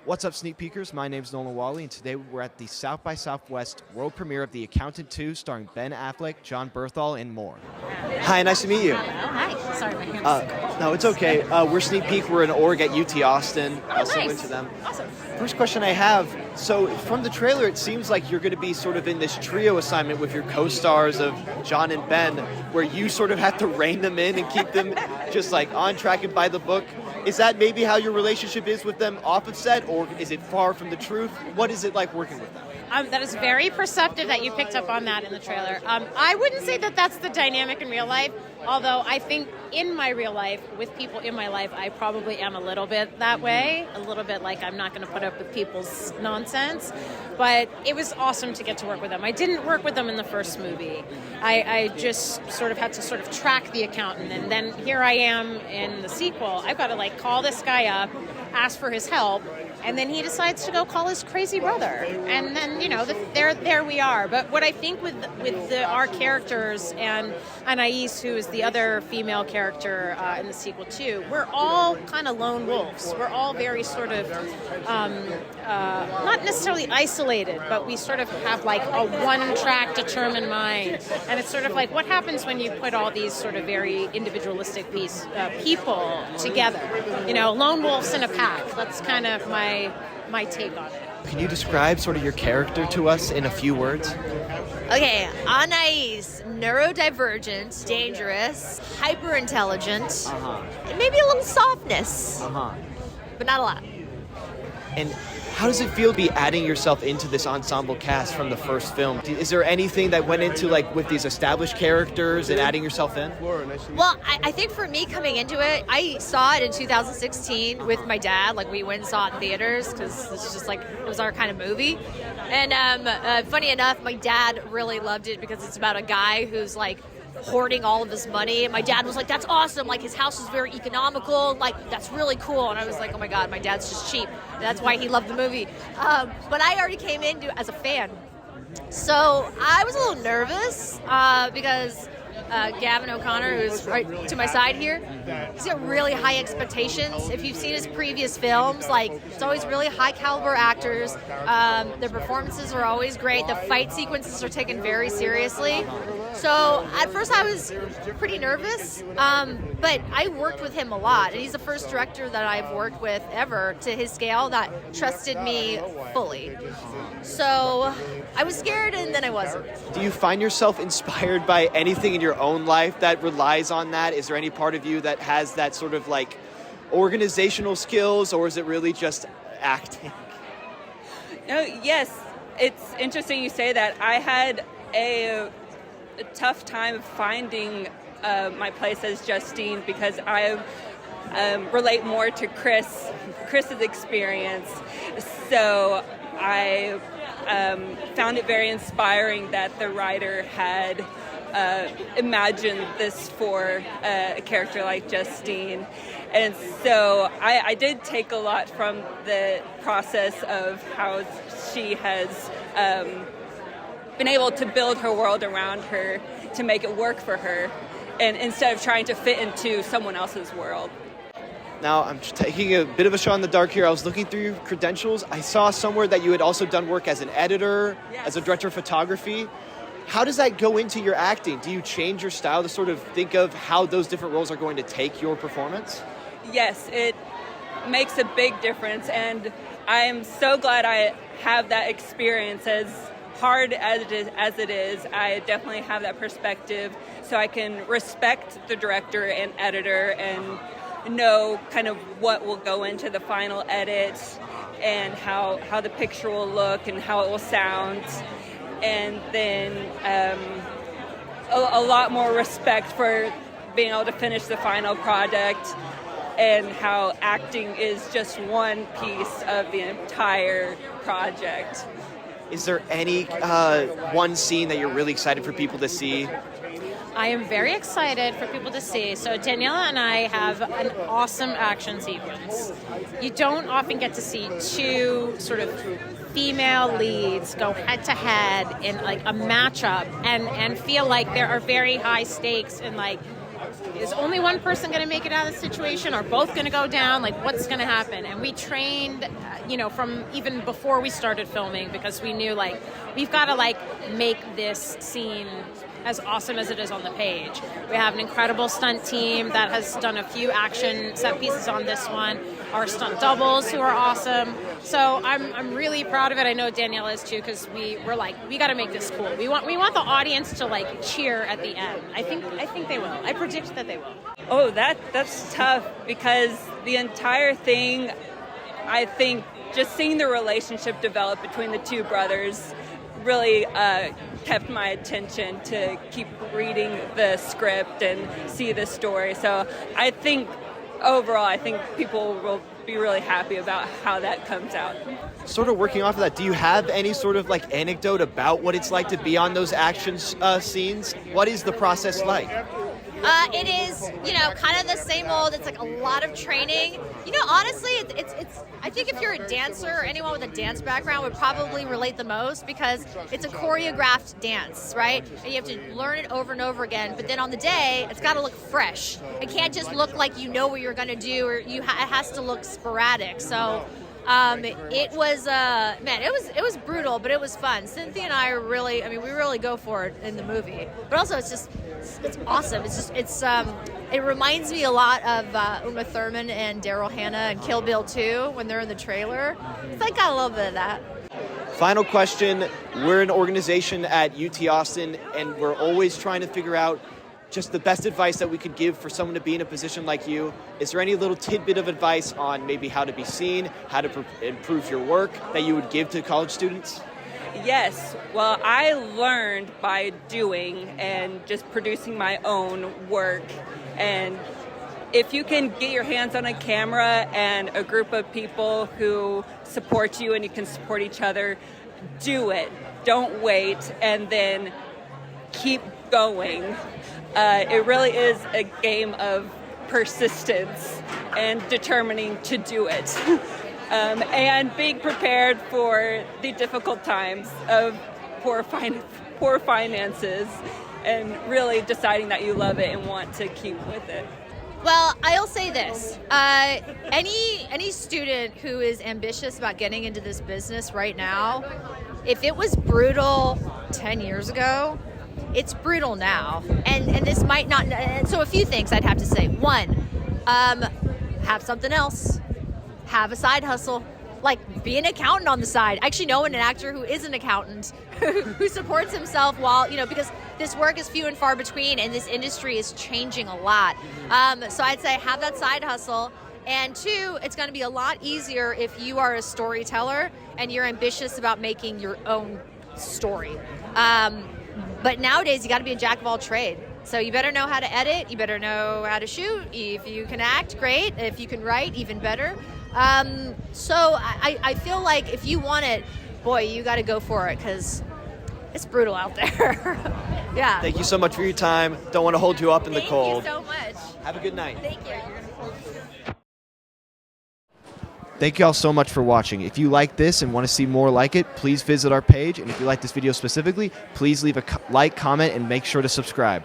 What's up, Sneak Peekers? My name's Nolan Walley, and today we're at the South by Southwest world premiere of The Accountant 2, starring Ben Affleck, John Berthal, and more. Hi, nice to meet you. Hi. Sorry, my hands. No, it's okay. We're Sneak Peek. We're in org at UT Austin. Nice. Went to them. Awesome. First question I have, so from the trailer, it seems like you're going to be sort of in this trio assignment with your co-stars of John and Ben, where you sort of have to rein them in and keep them just like on track and by the book. Is that maybe how your relationship is with them off of set, or is it far from the truth? What is it like working with them? That is very perceptive that you picked up on that in the trailer. I wouldn't say that that's the dynamic in real life, although I think in my real life, with people in my life, I probably am a little bit that way, a little bit like I'm not going to put up with people's nonsense. But it was awesome to get to work with them. I didn't work with them in the first movie. I just sort of had to sort of track the accountant, and then here I am in the sequel. I've got to like call this guy up, ask for his help, and then he decides to go call his crazy brother. And then, there we are. But what I think with our characters and Anais, who is the other female character in the sequel too, we're all kind of lone wolves. We're all very sort of, not necessarily isolated, but we sort of have like a one-track determined mind. And it's sort of like, what happens when you put all these sort of very individualistic people together? Lone wolves in a pack. That's kind of my take on it. Can you describe sort of your character to us in a few words? Okay, Anais, neurodivergent, dangerous, hyper-intelligent, and maybe a little softness, but not a lot. And how does it feel to be adding yourself into this ensemble cast from the first film? Is there anything that went into like with these established characters and adding yourself in? Well, I think for me coming into it, I saw it in 2016 with my dad. Like we went and saw it in theaters because it's just like it was our kind of movie. And funny enough, my dad really loved it because it's about a guy who's like hoarding all of his money, and my dad was like, that's awesome, like his house is very economical, like that's really cool. And I was like, oh my god, my dad's just cheap, and that's why he loved the movie. But I already came in as a fan, so I was a little nervous because Gavin O'Connor, who's right to my side here, he's got really high expectations. If you've seen his previous films, like it's always really high caliber actors. Their performances are always great. The fight sequences are taken very seriously. So at first I was pretty nervous, but I worked with him a lot. And he's the first director that I've worked with ever to his scale that trusted me fully. So I was scared and then I wasn't. Do you find yourself inspired by anything in your own life that relies on that? Is there any part of you that has that sort of like organizational skills, or is it really just acting? No, yes, it's interesting you say that. I had a tough time finding my place as Justine because I relate more to Chris's experience. So I found it very inspiring that the writer had imagined this for a character like Justine. And so I did take a lot from the process of how she has been able to build her world around her to make it work for her, and instead of trying to fit into someone else's world. Now, I'm taking a bit of a shot in the dark here. I was looking through your credentials. I saw somewhere that you had also done work as an editor, as a director of photography. How does that go into your acting? Do you change your style to sort of think of how those different roles are going to take your performance? Yes, it makes a big difference, and I'm so glad I have that experience. As hard as it is, I definitely have that perspective so I can respect the director and editor and know kind of what will go into the final edit and how the picture will look and how it will sound. And then a lot more respect for being able to finish the final product and how acting is just one piece of the entire project. Is there any one scene that you're really excited for people to see? I am very excited for people to see. So Daniela and I have an awesome action sequence. You don't often get to see two sort of female leads go head to head in like a matchup and feel like there are very high stakes and like, is only one person going to make it out of the situation? Are both going to go down? Like, what's going to happen? And we trained, from even before we started filming, because we knew like we've got to like make this scene as awesome as it is on the page. We have an incredible stunt team that has done a few action set pieces on this one. Our stunt doubles who are awesome. So I'm really proud of it. I know Danielle is too, because we're like, we got to make this cool. We want the audience to like cheer at the end. I think they will. I predict that they will. Oh, that's tough, because the entire thing, I think, just seeing the relationship develop between the two brothers really kept my attention to keep reading the script and see the story. So I think overall, I think people will be really happy about how that comes out. Sort of working off of that, do you have any sort of like anecdote about what it's like to be on those action scenes? What is the process like? It is, kind of the same old. It's like a lot of training. Honestly, it's. I think if you're a dancer or anyone with a dance background would probably relate the most, because it's a choreographed dance, right? And you have to learn it over and over again. But then on the day, it's got to look fresh. It can't just look like you know what you're going to do, or it has to look sporadic. So. It was it was brutal, but it was fun. Cynthia and I we really go for it in the movie. But also, it's awesome. It reminds me a lot of Uma Thurman and Daryl Hannah and Kill Bill 2 when they're in the trailer. It's like got a little bit of that. Final question. We're an organization at UT Austin, and we're always trying to figure out just the best advice that we could give for someone to be in a position like you. Is there any little tidbit of advice on maybe how to be seen, how to improve your work that you would give to college students? Yes. Well, I learned by doing and just producing my own work. And if you can get your hands on a camera and a group of people who support you and you can support each other, do it. Don't wait, and then keep going. It really is a game of persistence and determining to do it. And being prepared for the difficult times of poor finances, and really deciding that you love it and want to keep with it. Well, I'll say this. Any student who is ambitious about getting into this business right now, if it was brutal 10 years ago, it's brutal now, and this might not. And so a few things I'd have to say. One, have something else. Have a side hustle. Like, be an accountant on the side. I actually know an actor who is an accountant who supports himself while, because this work is few and far between, and this industry is changing a lot. So I'd say have that side hustle. And two, it's going to be a lot easier if you are a storyteller and you're ambitious about making your own story. But nowadays, you got to be a jack of all trade. So you better know how to edit. You better know how to shoot. If you can act, great. If you can write, even better. So I feel like if you want it, boy, you got to go for it, because it's brutal out there. Yeah. Thank you so much for your time. Don't want to hold you up in the cold. Thank you so much. Have a good night. Thank you. Thank you all so much for watching. If you like this and want to see more like it, please visit our page. And if you like this video specifically, please leave a like, comment, and make sure to subscribe.